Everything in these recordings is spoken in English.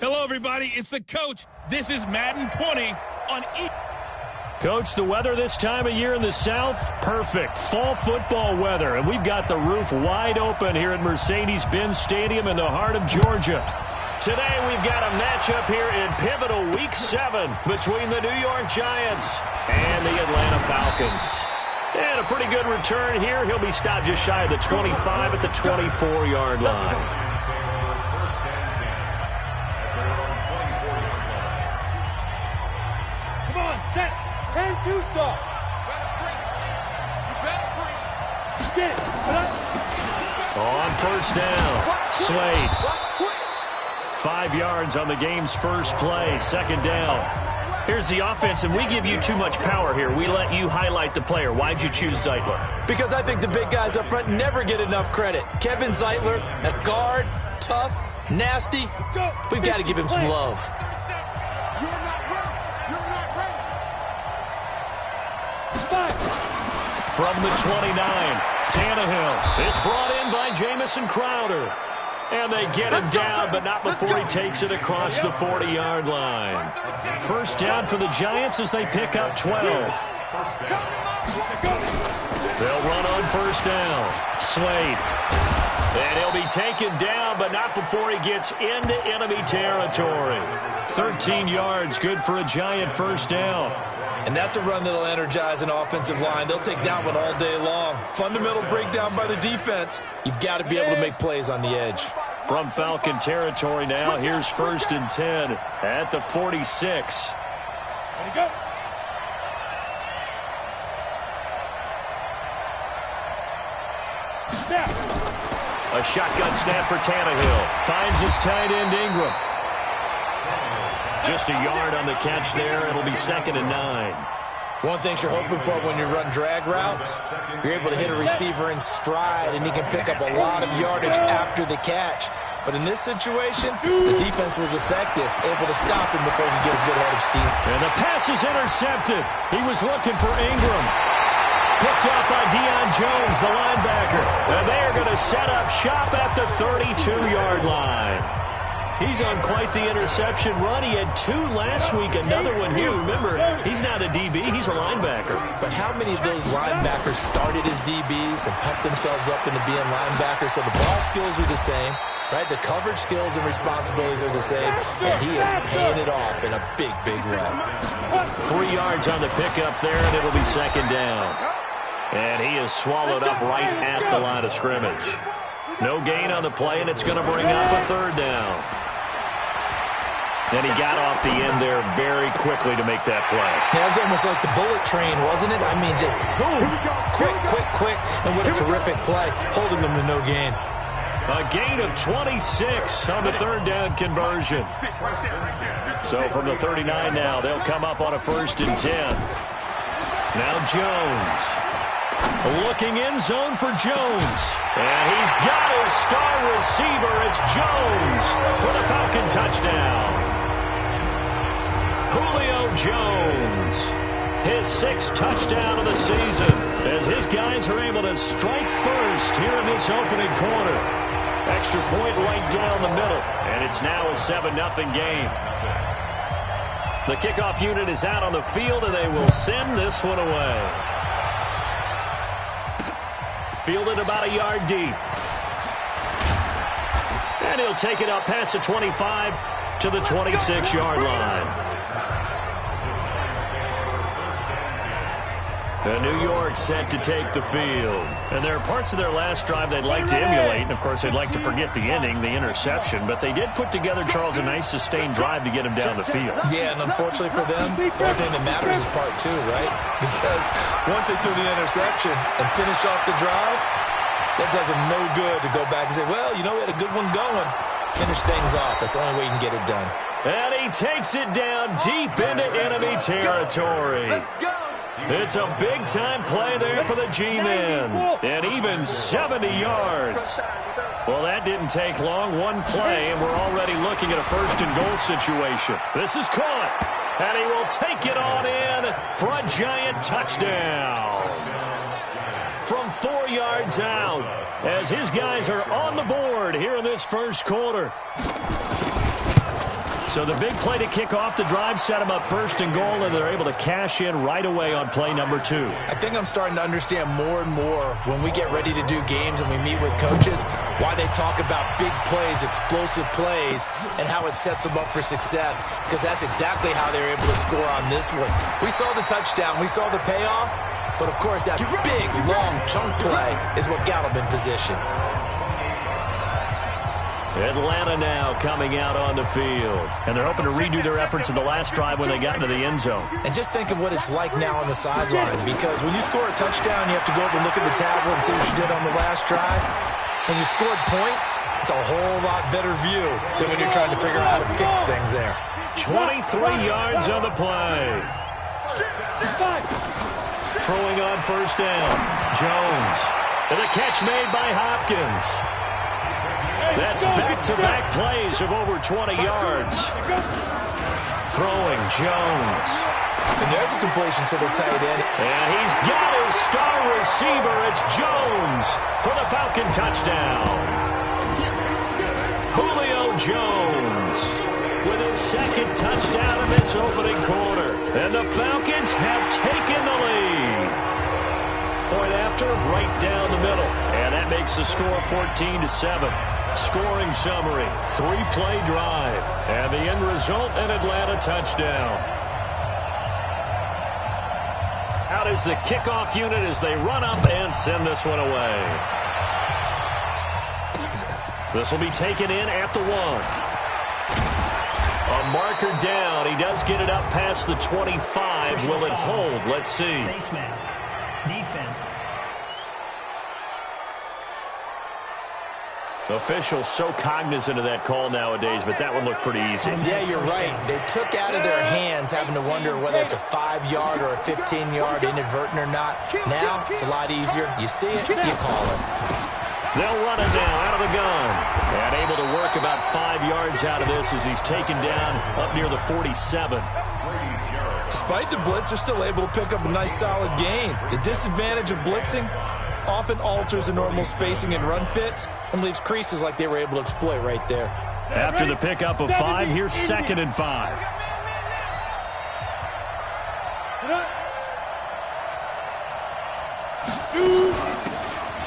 Hello, everybody. It's the coach. This is Madden 20 on Coach, the weather this time of year in the South, perfect. Fall football weather, and we've got the roof wide open here at Mercedes-Benz Stadium in the heart of Georgia. Today we've got a matchup here in pivotal Week 7 between the New York Giants and the Atlanta Falcons. And a pretty good return here. He'll be stopped just shy of the 25 at the 24-yard line. Set. 10-2 stop. On first down, Slade. 5 yards on the game's first play, second down. Here's the offense, and we give you too much power here. We let you highlight the player. Why'd you choose Zeitler? Because I think the big guys up front never get enough credit. Kevin Zeitler, a guard, tough, nasty. We've got to give him some love. From the 29, Tannehill is brought in by Jamison Crowder. And they get him down, but not before he takes it across the 40-yard line. First down for the Giants as they pick up 12. They'll run on first down. Slade. And he'll be taken down, but not before he gets into enemy territory. 13 yards, good for a Giant first down. And that's a run that'll energize an offensive line. They'll take that one all day long. Fundamental breakdown by the defense. You've got to be able to make plays on the edge. From Falcon territory now, here's first and 10 at the 46. A shotgun snap for Tannehill. Finds his tight end Ingram. Just a yard on the catch there. It'll be second and 9. One thing you're hoping for when you run drag routes, you're able to hit a receiver in stride, and he can pick up a lot of yardage after the catch. But in this situation, the defense was effective, able to stop him before he could get a good head of steam. And the pass is intercepted. He was looking for Ingram. Picked up by Deion Jones, the linebacker. And they are going to set up shop at the 32-yard line. He's on quite the interception run. He had 2 last week, another one here. Remember, he's not a DB, he's a linebacker. But how many of those linebackers started as DBs and pumped themselves up into being linebackers? So the ball skills are the same, right? The coverage skills and responsibilities are the same, and he is paying it off in a big, big way. 3 yards on the pickup there, and it'll be second down. And he is swallowed up right at the line of scrimmage. No gain on the play, and it's going to bring up a third down. And he got off the end there very quickly to make that play. Yeah, it was almost like the bullet train, wasn't it? I mean, just zoom, quick, and what a terrific play, holding them to no gain. A gain of 26 on the third down conversion. So from the 39 now, they'll come up on a first and 10. Now Jones. Looking in zone for Jones. And he's got his star receiver. It's Jones for the Falcon touchdown. Julio Jones, his 6th touchdown of the season, as his guys are able to strike first here in this opening quarter. Extra point right down the middle, and it's now a 7-0 game. The kickoff unit is out on the field, and they will send this one away. Fielded about a yard deep. And he'll take it up past the 25 to the 26-yard line. And New York set to take the field. And there are parts of their last drive they'd like to emulate. And, of course, they'd like to forget the ending, the interception. But they did put together, Charles, a nice sustained drive to get him down the field. Yeah, and unfortunately for them, the only thing that matters is part 2, right? Because once they threw the interception and finished off the drive, that does them no good to go back and say, well, you know, we had a good one going. Finish things off. That's the only way you can get it done. And he takes it down deep into enemy territory. It's a big-time play there for the G-Men. And even 70 yards. Well, that didn't take long. One play, and we're already looking at a first-and-goal situation. This is caught. And he will take it on in for a Giant touchdown. From 4 yards out, as his guys are on the board here in this first quarter. So the big play to kick off the drive set them up first and goal, and they're able to cash in right away on play number 2. I think I'm starting to understand more and more when we get ready to do games and we meet with coaches why they talk about big plays, explosive plays, and how it sets them up for success, because that's exactly how they're able to score on this one. We saw the touchdown. We saw the payoff. But, of course, that big, long chunk play is what got them in position. Atlanta now coming out on the field. And they're hoping to redo their efforts in the last drive when they got into the end zone. And just think of what it's like now on the sideline, because when you score a touchdown, you have to go over and look at the tablet and see what you did on the last drive. When you scored points, it's a whole lot better view than when you're trying to figure out how to fix things there. 23 yards on the play. Throwing on first down. Jones. And a catch made by Hopkins. That's back-to-back plays of over 20 yards. Throwing Jones. And there's a completion to the tight end. And he's got his star receiver. It's Jones for the Falcon touchdown. Julio Jones with his second touchdown in this opening quarter. And the Falcons have taken the lead. Point after, right down the middle. And that makes the score 14-7. Scoring summary, 3-play drive. And the end result, an Atlanta touchdown. Out is the kickoff unit as they run up and send this one away. This will be taken in at the 1. A marker down. He does get it up past the 25. Will it hold? Let's see. Face mask. Defense. Officials so cognizant of that call nowadays, but that one looked pretty easy. Yeah, you're right. They took out of their hands having to wonder whether it's a 5-yard or a 15-yard inadvertent or not. Now, it's a lot easier. You see it, you call it. They'll run it now out of the gun. And able to work about 5 yards out of this as he's taken down up near the 47. Despite the blitz, they're still able to pick up a nice solid gain. The disadvantage of blitzing often alters the normal spacing and run fits and leaves creases like they were able to exploit right there. After the pickup of 5, here's 2nd and 5.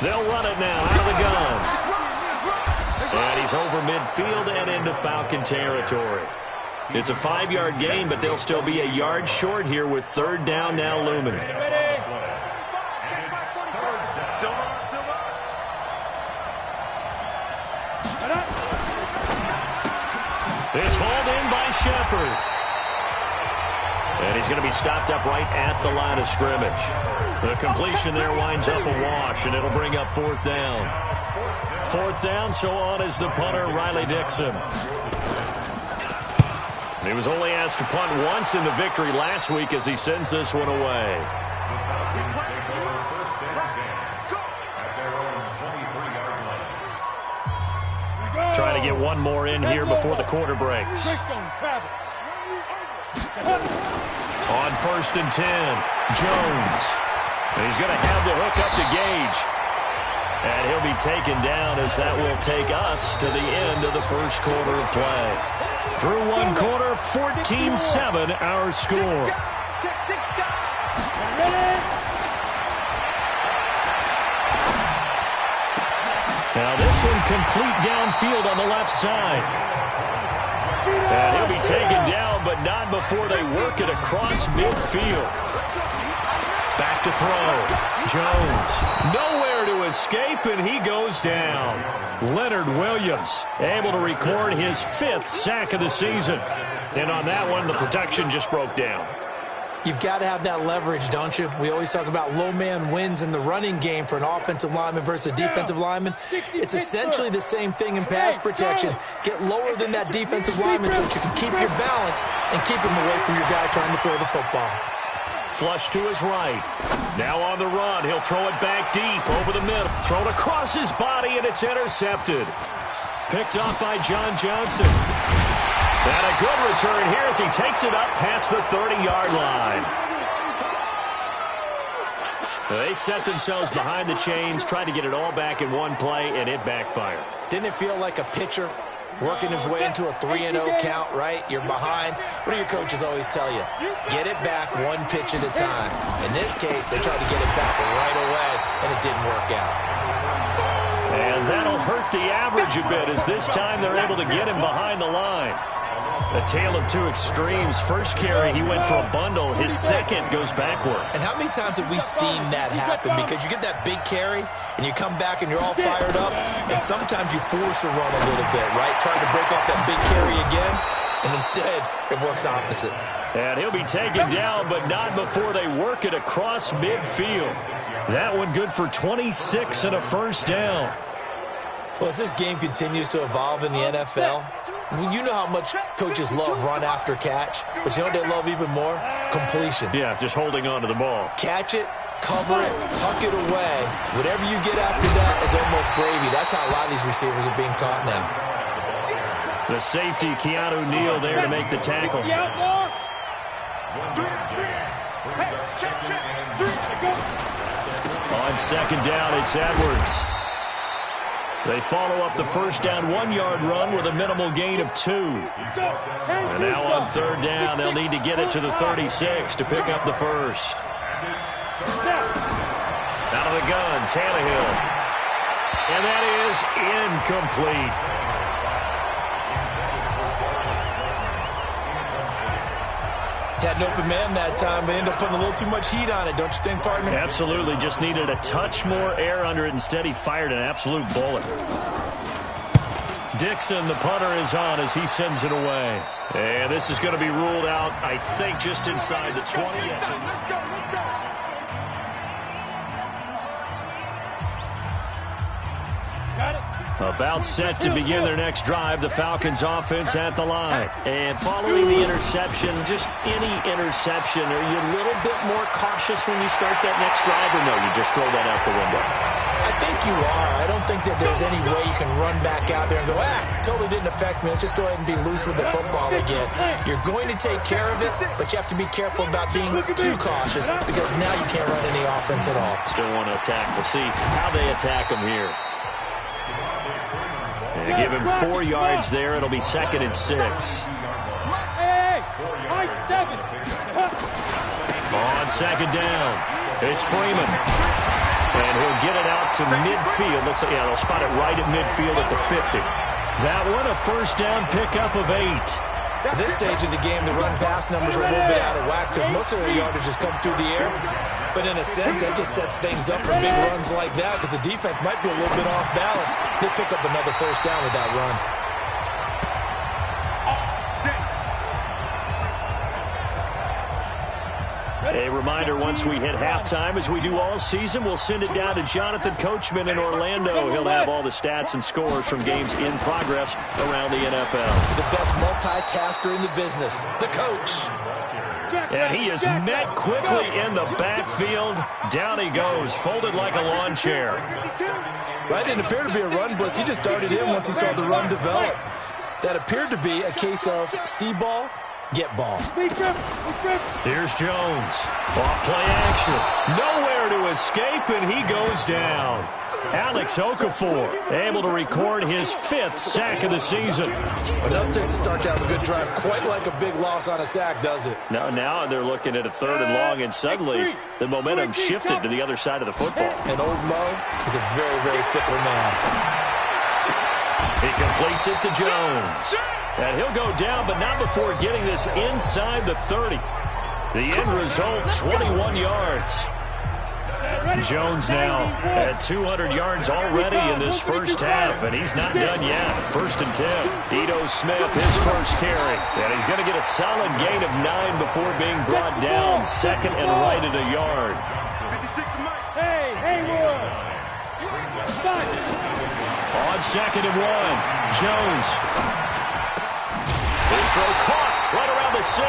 They'll run it now out of the gun. And he's over midfield and into Falcon territory. It's a 5-yard gain, but they'll still be a yard short here with 3rd down now looming. It's hauled in by Shepard. And he's going to be stopped up right at the line of scrimmage. The completion there winds up a wash, and it'll bring up 4th down. 4th down, so on is the punter, Riley Dixon. He was only asked to punt once in the victory last week as he sends this one away. Trying to get one more in here before the quarter breaks. On 1st and 10, Jones. And he's going to have the hook up to Gage. And he'll be taken down as that will take us to the end of the first quarter of play. Through one quarter, 14-7 our score. Now this one complete downfield on the left side. And he'll be taken down, but not before they work it across midfield. Back to throw. Jones. Nowhere to escape, and he goes down. Leonard Williams able to record his 5th sack of the season. And on that one, the protection just broke down. You've got to have that leverage, don't you? We always talk about low man wins in the running game for an offensive lineman versus a defensive lineman. It's essentially the same thing in pass protection. Get lower than that defensive lineman so that you can keep your balance and keep him away from your guy trying to throw the football. Flush to his right. Now on the run. He'll throw it back deep over the middle. Thrown across his body, and it's intercepted. Picked off by John Johnson. And a good return here as he takes it up past the 30-yard line. They set themselves behind the chains, tried to get it all back in one play, and it backfired. Didn't it feel like a pitcher working his way into a 3-0 count, right? You're behind. What do your coaches always tell you? Get it back one pitch at a time. In this case, they tried to get it back right away, and it didn't work out. And that'll hurt the average a bit, as this time they're able to get him behind the line. A tale of two extremes. First carry, he went for a bundle. His second goes backward. And how many times have we seen that happen? Because you get that big carry, and you come back and you're all fired up, and sometimes you force a run a little bit, right? Trying to break off that big carry again, and instead it works opposite. And he'll be taken down, but not before they work it across midfield. That one good for 26 and a first down. Well, as this game continues to evolve in the NFL, you know how much coaches love run after catch, but you know what they love even more? Completions. Yeah, just holding on to the ball. Catch it, cover it, tuck it away. Whatever you get after that is almost gravy. That's how a lot of these receivers are being taught now. The safety, Keanu Neal, there to make the tackle. On second down, it's Edwards. They follow up the first down 1-yard run with a minimal gain of 2. And now on third down, they'll need to get it to the 36 to pick up the first. Out of the gun, Tannehill. And that is incomplete. Had an open man that time, but ended up putting a little too much heat on it, don't you think, partner? Absolutely. Just needed a touch more air under it. Instead, he fired an absolute bullet. Dixon, the punter, is on as he sends it away. And this is going to be ruled out, I think, just inside the 20. About set to begin their next drive, the Falcons offense at the line. And following the interception, just any interception, are you a little bit more cautious when you start that next drive, or no, you just throw that out the window? I think you are. I don't think that there's any way you can run back out there and go, totally didn't affect me. Let's just go ahead and be loose with the football again. You're going to take care of it, but you have to be careful about being too cautious, because now you can't run any offense at all. Still want to attack. We'll see how they attack them here. They give him 4 yards there. It'll be 2nd and 6. On second down, it's Freeman. And he'll get it out to midfield. They'll spot it right at midfield at the 50. That one, a first down pickup of 8. At this stage of the game, the run-pass numbers are a little bit out of whack because most of their yardage has come through the air. But in a sense, that just sets things up for big runs like that because the defense might be a little bit off balance. They pick up another first down with that run. A reminder, once we hit halftime, as we do all season, we'll send it down to Jonathan Coachman in Orlando. He'll have all the stats and scores from games in progress around the NFL. The best multitasker in the business, the coach. And he is met quickly in the backfield. Down he goes, folded like a lawn chair. That didn't appear to be a run blitz. He just darted in once he saw the run develop. That appeared to be a case of see ball, get ball. Here's Jones. Off play action. Nowhere to escape, and he goes down. Alex Okafor able to record his 5th sack of the season. Enough takes to start to have a good drive. Quite like a big loss on a sack, does it? Now they're looking at a 3rd and long, and suddenly the momentum shifted to the other side of the football. And old Mo is a very, very fickle man. He completes it to Jones. And he'll go down, but not before getting this inside the 30. The end result, 21 yards. Jones now at 200 yards already in this first half, and he's not done yet. 1st and 10. Ito Smith, his first carry. And he's going to get a solid gain of 9 before being brought down. 2nd and right at a yard. On 2nd and 1, Jones. His throw caught right around the 6.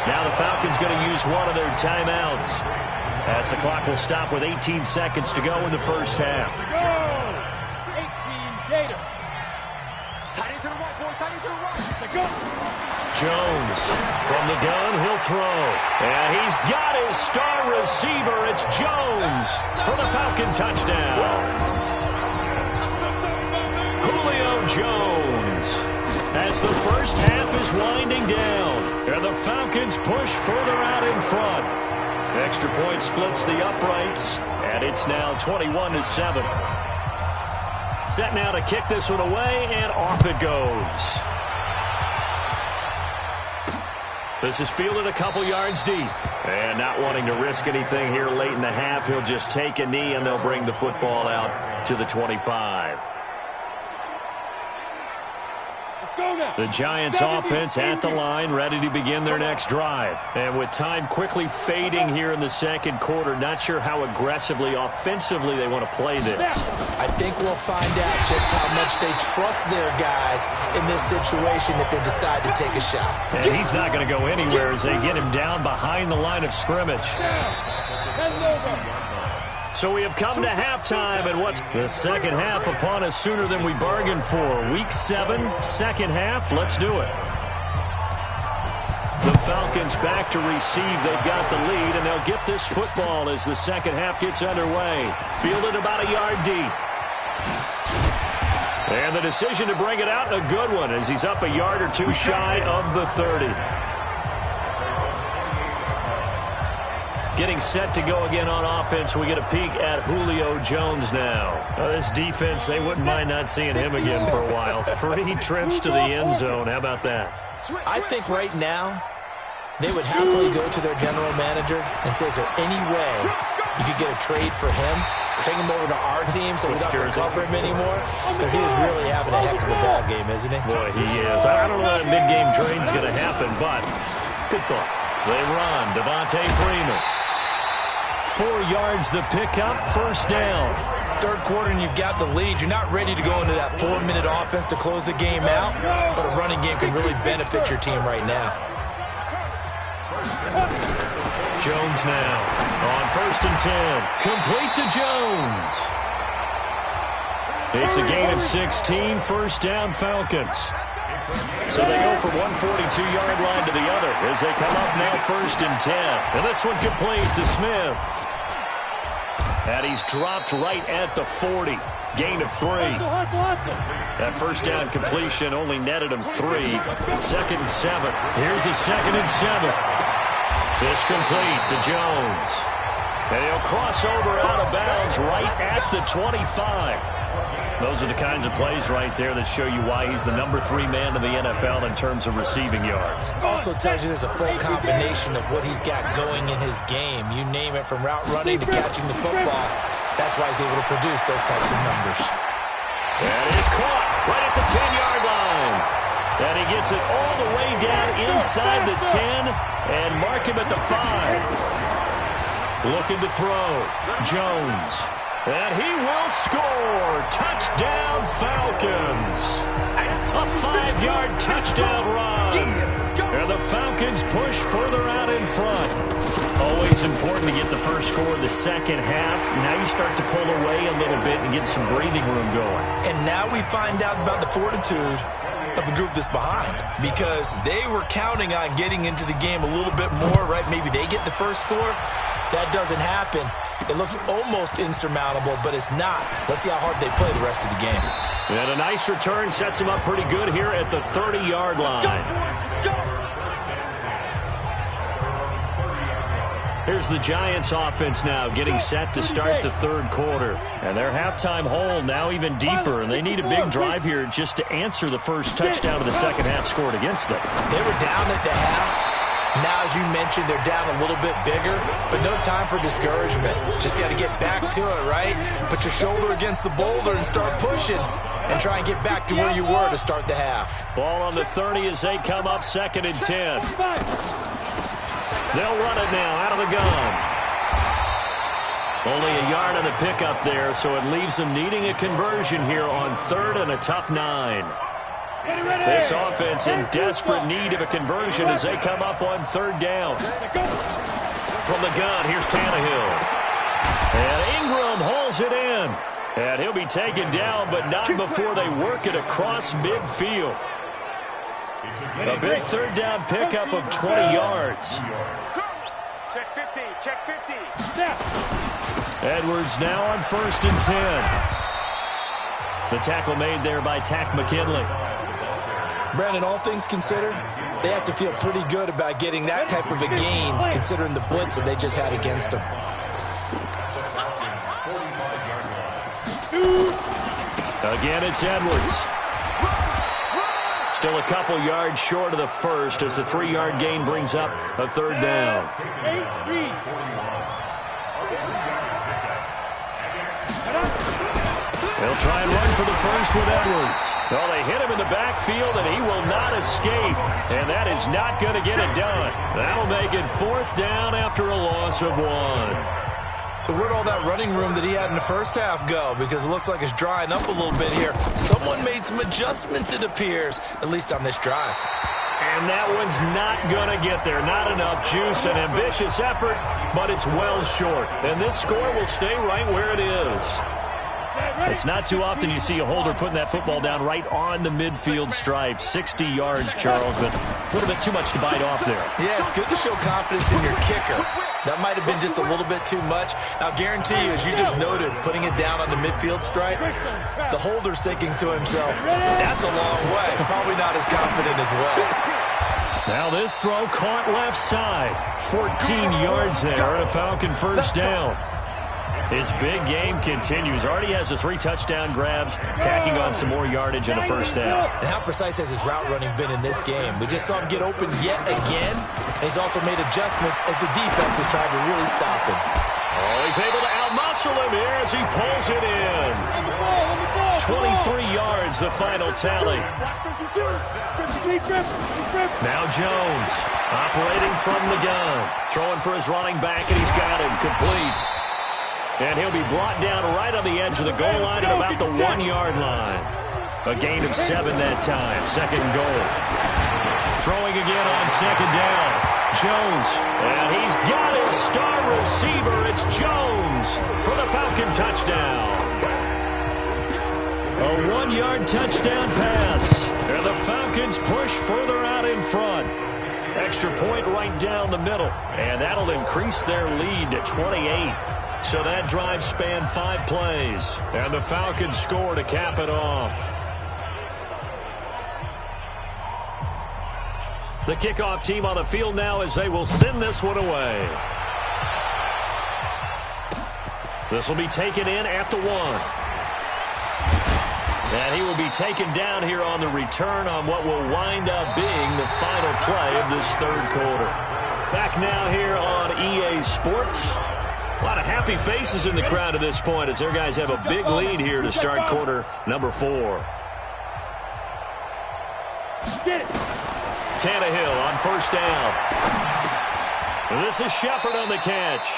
Now the Falcons going to use one of their timeouts, as the clock will stop with 18 seconds to go in the first half. 18 Gator. Tight into the right, boy. Tight into the right. Go. Jones from the gun, he'll throw. And he's got his star receiver. It's Jones for the Falcon touchdown. Julio Jones as the first half is winding down. And the Falcons push further out in front. Extra point splits the uprights, and it's now 21-7. Set now to kick this one away, and off it goes. This is fielded a couple yards deep. And not wanting to risk anything here late in the half, he'll just take a knee, and they'll bring the football out to the 25. The Giants offense at the line, ready to begin their next drive. And with time quickly fading here in the second quarter, not sure how aggressively, offensively they want to play this. I think we'll find out just how much they trust their guys in this situation if they decide to take a shot. And he's not going to go anywhere as they get him down behind the line of scrimmage. So we have come to halftime, and what's the second half upon us sooner than we bargained for. Week 7, second half. Let's do it. The Falcons back to receive. They've got the lead, and they'll get this football as the second half gets underway. Fielded about a yard deep. And the decision to bring it out, a good one, as he's up a yard or two shy of the 30. Getting set to go again on offense. We get a peek at Julio Jones now. This defense, they wouldn't mind not seeing him again for a while. 3 trips to the end zone. How about that? I think right now they would happily go to their general manager and say, is there any way you could get a trade for him? Take him over to our team so we don't have to cover him anymore? Because he is really having a heck of a ball game, isn't he? Boy, he is. I don't know that mid-game trade's going to happen, but good thought. They run. Devontae Freeman. 4 yards the pickup, first down. Third quarter and you've got the lead. You're not ready to go into that 4-minute offense to close the game out, but a running game can really benefit your team right now. Jones now on first and 10. Complete to Jones. It's a gain of 16, first down Falcons. So they go from one 42-yard line to the other as they come up now first and 10. And this one complete to Smith. And he's dropped right at the 40. Gain of 3. That first down completion only netted him 3. Second and 7. Here's a second and 7. It's complete to Jones. And he'll cross over out of bounds right at the 25. Those are the kinds of plays right there that show you why he's the number 3 man in the NFL in terms of receiving yards. Also tells you there's a full combination of what he's got going in his game. You name it, from route running to catching the football. That's why he's able to produce those types of numbers. And he's caught right at the 10-yard line. And he gets it all the way down inside the 10 and mark him at the 5. Looking to throw. Jones. And he will score. Touchdown, Falcons. A 5-yard touchdown run. And the Falcons push further out in front. Always important to get the first score in the second half. Now you start to pull away a little bit and get some breathing room going. And now we find out about the fortitude of the group that's behind, because they were counting on getting into the game a little bit more, right? Maybe they get the first score. That doesn't happen. It looks almost insurmountable, but it's not. Let's see how hard they play the rest of the game. And a nice return sets them up pretty good here at the 30-yard line. Here's the Giants offense now getting set to start the third quarter. And their halftime hole now even deeper, and they need a big drive here just to answer the first touchdown of the second half scored against them. They were down at the half. Now, as you mentioned, they're down a little bit bigger, but no time for discouragement. Just got to get back to it, right? Put your shoulder against the boulder and start pushing and try and get back to where you were to start the half. Ball on the 30 as they come up second and 10. They'll run it now out of the gun. Only a yard on the pickup there, so it leaves them needing a conversion here on third and a tough 9. This offense in desperate need of a conversion as they come up on third down. From the gun, here's Tannehill. And Ingram holds it in. And he'll be taken down, but not before they work it across midfield. A big third down pickup of 20 yards. Check 50, check 50. Edwards now on first and 10. The tackle made there by Tack McKinley. Brandon, all things considered, they have to feel pretty good about getting that type of a gain, considering the blitz that they just had against them. Again, it's Edwards. Still a couple yards short of the first as the 3-yard gain brings up a third down. They'll try and run for the first with Edwards. Well, they hit him in the backfield, and he will not escape. And that is not going to get it done. That'll make it 4th down after a loss of 1. So where'd all that running room that he had in the first half go? Because it looks like it's drying up a little bit here. Someone made some adjustments, it appears, at least on this drive. And that one's not going to get there. Not enough juice. An ambitious effort, but it's well short. And this score will stay right where it is. It's not too often you see a holder putting that football down right on the midfield stripe. 60 yards, Charles, but a little bit too much to bite off there. Yeah, it's good to show confidence in your kicker. That might have been just a little bit too much. I'll guarantee you, as you just noted, putting it down on the midfield stripe, the holder's thinking to himself, that's a long way. Probably not as confident as well. Now this throw caught left side. 14 yards there and a Falcon first down. His big game continues. Already has the 3 touchdown grabs, tacking on some more yardage and a first down. And how precise has his route running been in this game? We just saw him get open yet again, and he's also made adjustments as the defense has tried to really stop him. Oh, he's able to outmuscle him here as he pulls it in. 23 yards, the final tally. Now Jones, operating from the gun. Throwing for his running back, and he's got him complete. And he'll be brought down right on the edge of the goal line at about the 1-yard line. A gain of 7 that time. 2nd and goal. Throwing again on 2nd down. Jones. And he's got his star receiver. It's Jones for the Falcon touchdown. A 1-yard touchdown pass. And the Falcons push further out in front. Extra point right down the middle. And that'll increase their lead to 28. So that drive spanned 5 plays. And the Falcons score to cap it off. The kickoff team on the field now as they will send this one away. This will be taken in at the 1. And he will be taken down here on the return on what will wind up being the final play of this 3rd quarter. Back now here on EA Sports. A lot of happy faces in the crowd at this point as their guys have a big lead here to start quarter number 4. Tannehill on first down. And this is Shepard on the catch.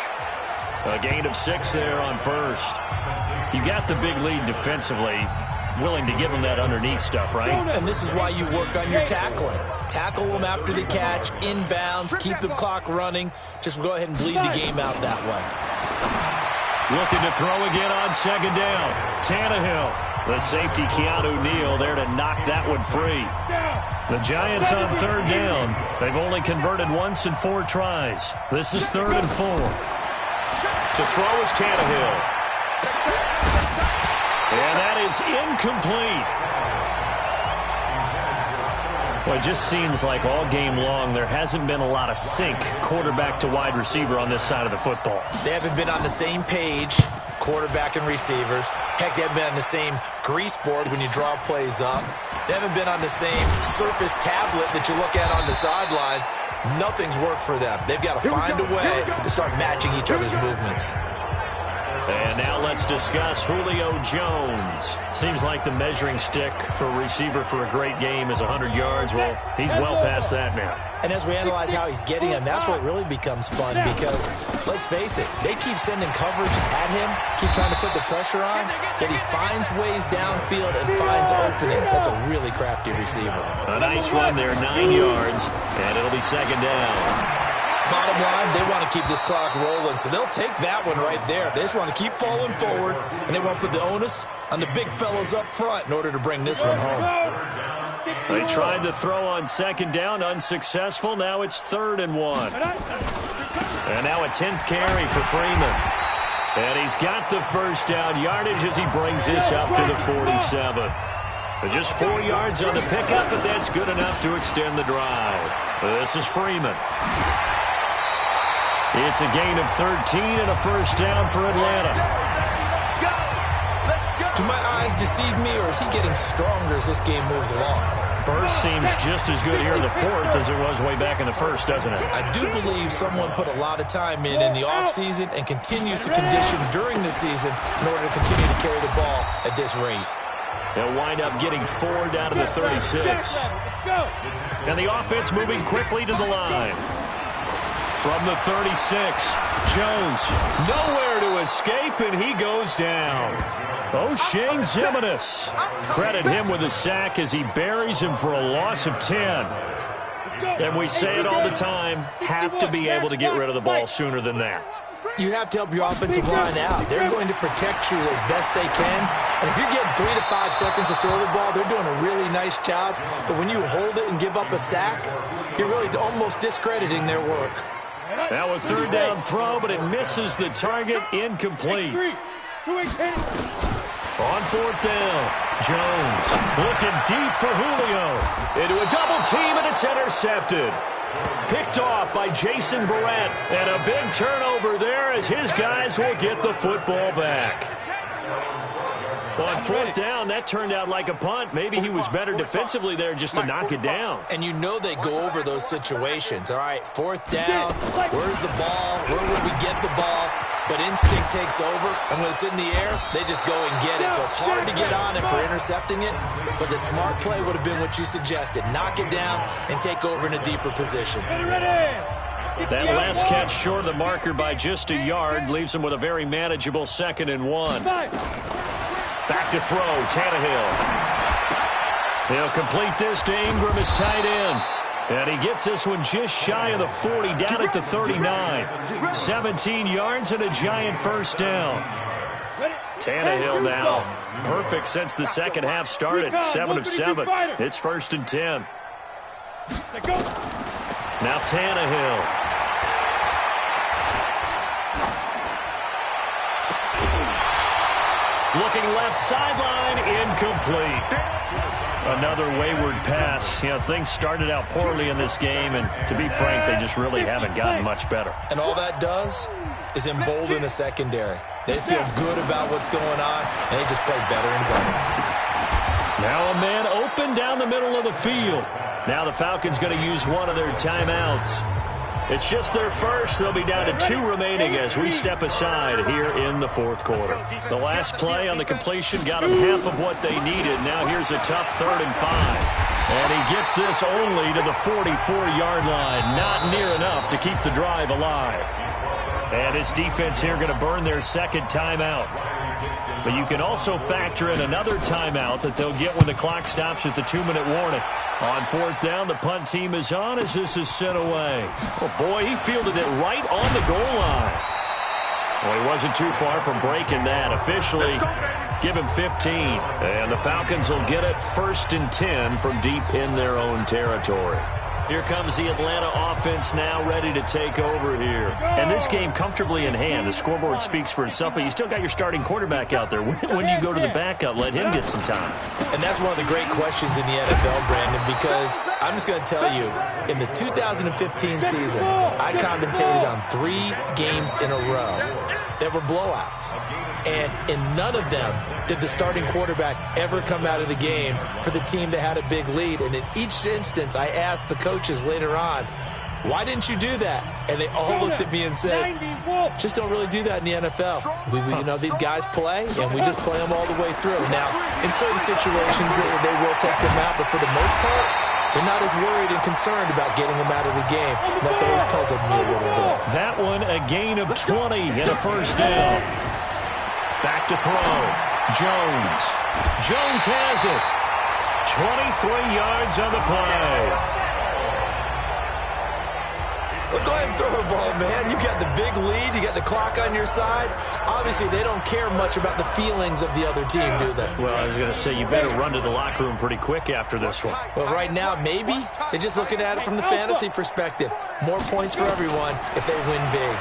A gain of 6 there on first. You got the big lead defensively. Willing to give them that underneath stuff, right? And this is why you work on your tackling. Tackle them after the catch, inbounds, keep the clock running. Just go ahead and bleed the game out that way. Looking to throw again on 2nd down. Tannehill. The safety, Keanu Neal, there to knock that one free. The Giants on 3rd down. They've only converted once in 4 tries. This is 3rd and 4. To throw is Tannehill. And that is incomplete. Well, it just seems like all game long there hasn't been a lot of sync quarterback to wide receiver on this side of the football. They haven't been on the same page, quarterback and receivers. Heck, they haven't been on the same grease board when you draw plays up. They haven't been on the same surface tablet that you look at on the sidelines. Nothing's worked for them. They've got to find a way to start matching each other's movements. And now let's discuss Julio Jones. Seems like the measuring stick for a receiver for a great game is 100 yards. Well, he's well past that now. And as we analyze how he's getting them, that's where it really becomes fun because, let's face it, they keep sending coverage at him, keep trying to put the pressure on, yet he finds ways downfield and finds openings. That's a really crafty receiver. A nice run there, 9 yards, and it'll be 2nd down. Bottom line, they want to keep this clock rolling, so they'll take that one right there. They just want to keep falling forward, and they want to put the onus on the big fellas up front in order to bring this one home. They tried to throw on 2nd down, unsuccessful. Now it's 3rd and 1. And now a 10th carry for Freeman. And he's got the first down yardage as he brings this up to the 47. Just 4 yards on the pickup, but that's good enough to extend the drive. This is Freeman. It's a gain of 13 and a first down for Atlanta. Do my eyes deceive me, or is he getting stronger as this game moves along? Burst seems just as good here in the fourth as it was way back in the first, doesn't it? I do believe someone put a lot of time in the offseason and continues to condition during the season in order to continue to carry the ball at this rate. They'll wind up getting 4 down to the 36. And the offense moving quickly to the line. From the 36, Jones nowhere to escape, and he goes down. O'Shane Ximines. Credit him with a sack as he buries him for a loss of 10. And we say it all the time, have to be able to get rid of the ball sooner than that. You have to help your offensive line out. They're going to protect you as best they can. And if you're getting 3 to 5 seconds to throw the ball, they're doing a really nice job. But when you hold it and give up a sack, you're really almost discrediting their work. Now a third down throw, but it misses the target, incomplete. On fourth down, Jones looking deep for Julio. Into a double team, and it's intercepted. Picked off by Jason Verrett. And a big turnover there as his guys will get the football back. On fourth down, that turned out like a punt. Maybe he was better defensively there just to knock it down. And you know they go over those situations. All right, fourth down, where's the ball? Where will we get the ball? But instinct takes over, and when it's in the air, they just go and get it. So it's hard to get on him for intercepting it, but the smart play would have been what you suggested. Knock it down and take over in a deeper position. That last catch short of the marker by just a yard leaves him with a very manageable 2nd and 1. Back to throw, Tannehill. He'll complete this to Ingram as tight end. And he gets this one just shy of the 40, down at the 39. 17 yards and a giant first down. Tannehill now. Perfect since the second half started. 7 of 7. It's 1st and 10. Now Tannehill. Looking left sideline, incomplete. Another wayward pass. You know, things started out poorly in this game, and to be frank, they just really haven't gotten much better. And all that does is embolden the secondary. They feel good about what's going on, and they just play better and better. Now a man open down the middle of the field. Now the Falcons going to use one of their timeouts. It's just their first. They'll be down to 2 remaining as we step aside here in the fourth quarter. The last play on the completion got them half of what they needed. Now here's a tough 3rd and 5. And he gets this only to the 44-yard line. Not near enough to keep the drive alive. And his defense here going to burn their 2nd timeout. But you can also factor in another timeout that they'll get when the clock stops at the 2-minute warning. On fourth down, the punt team is on as this is sent away. Oh, boy, he fielded it right on the goal line. Well, he wasn't too far from breaking that. Officially, give him 15. And the Falcons will get it 1st and 10 from deep in their own territory. Here comes the Atlanta offense now ready to take over here. And this game comfortably in hand. The scoreboard speaks for itself, but you still got your starting quarterback out there. When do you go to the backup? Let him get some time. And that's one of the great questions in the NFL, Brandon, because I'm just going to tell you, in the 2015 season, I commentated on 3 games in a row that were blowouts. And in none of them did the starting quarterback ever come out of the game for the team that had a big lead. And in each instance, I asked the coaches later on, why didn't you do that? And they all looked at me and said, just don't really do that in the NFL. You know, these guys play, and we just play them all the way through. Now, in certain situations, they will take them out, but for the most part, they're not as worried and concerned about getting them out of the game. And that's always puzzled me a little bit. That one, a gain of 20 and a first down. Back to throw. Jones. Jones has it. 23 yards on the play. Well, go ahead and throw the ball, man. You got the big lead. You got the clock on your side. Obviously, they don't care much about the feelings of the other team, do they? Well, I was going to say, you better run to the locker room pretty quick after this one. Well, right now, maybe. They're just looking at it from the fantasy perspective. More points for everyone if they win big.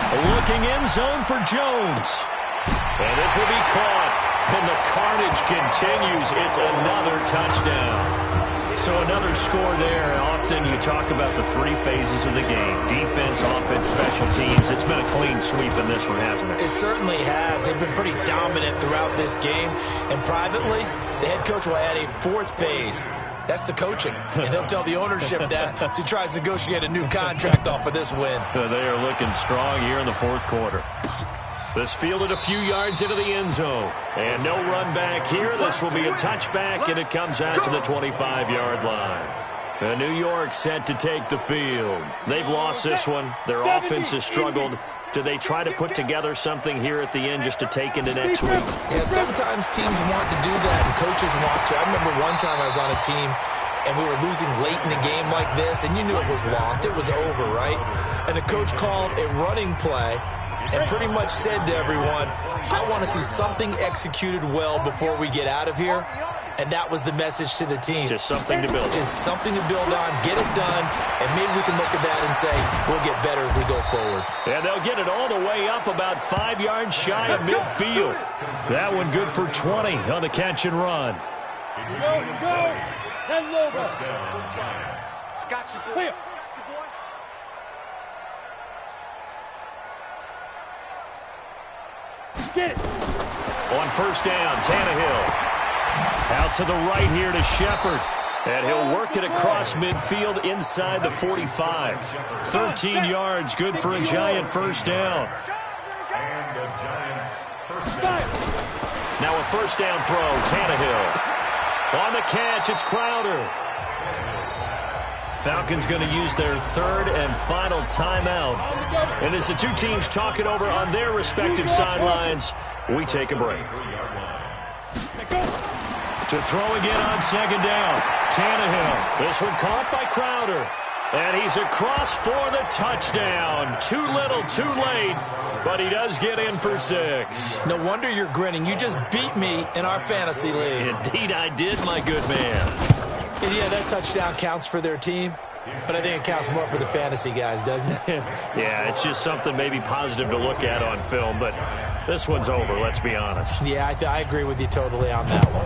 Looking end zone for Jones. And this will be caught. And the carnage continues. It's another touchdown. So another score there. And often you talk about the three phases of the game. Defense, offense, special teams. It's been a clean sweep in this one, hasn't it? It certainly has. They've been pretty dominant throughout this game. And privately, the head coach will add a fourth phase. That's the coaching. And he'll tell the ownership that as he tries to negotiate a new contract off of this win. They are looking strong here in the fourth quarter. This fielded a few yards into the end zone. And no run back here. This will be a touchback, and it comes out to the 25-yard line. And New York set to take the field. They've lost this one. Their offense has struggled. Do they try to put together something here at the end just to take into next week? Yeah, sometimes teams want to do that, and coaches want to. I remember one time I was on a team, and we were losing late in a game like this, and you knew it was lost. It was over, right? And the coach called a running play and pretty much said to everyone, I want to see something executed well before we get out of here. And that was the message to the team. Just something to build on. Just something to build on, get it done, and maybe we can look at that and say, we'll get better as we go forward. And they'll get it all the way up about 5 yards shy of midfield. That one good for 20 on the catch and run. Go. 10 low. Got you, boy. Get it. On first down, Tannehill. Out to the right here to Shepard. And he'll work it across midfield inside the 45. 13 yards, good for a Giant first down. Now a first down throw, Tannehill. On the catch, it's Crowder. Falcons going to use their third and final timeout. And as the two teams talk it over on their respective sidelines, we take a break. To throw again on second down. Tannehill. This one caught by Crowder. And he's across for the touchdown. Too little, too late. But he does get in for 6. No wonder you're grinning. You just beat me in our fantasy league. Indeed I did, my good man. And yeah, that touchdown counts for their team. But I think it counts more for the fantasy guys, doesn't it? Yeah, it's just something maybe positive to look at on film. But this one's over, let's be honest. Yeah, I agree with you totally on that one.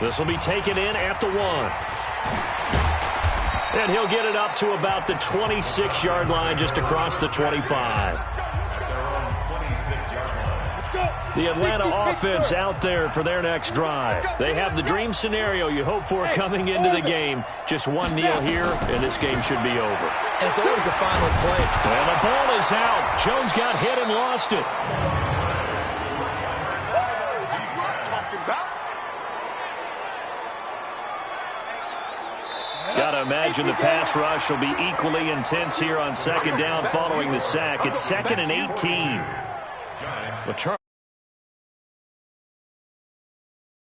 This will be taken in at the 1. And he'll get it up to about the 26-yard line just across the 25. The Atlanta offense out there for their next drive. They have the dream scenario you hope for coming into the game. Just one kneel here, and this game should be over. And it's always the final play. And the ball is out. Jones got hit and lost it. Got to imagine the pass rush will be equally intense here on second down following the sack. It's 2nd and 18. The Chargers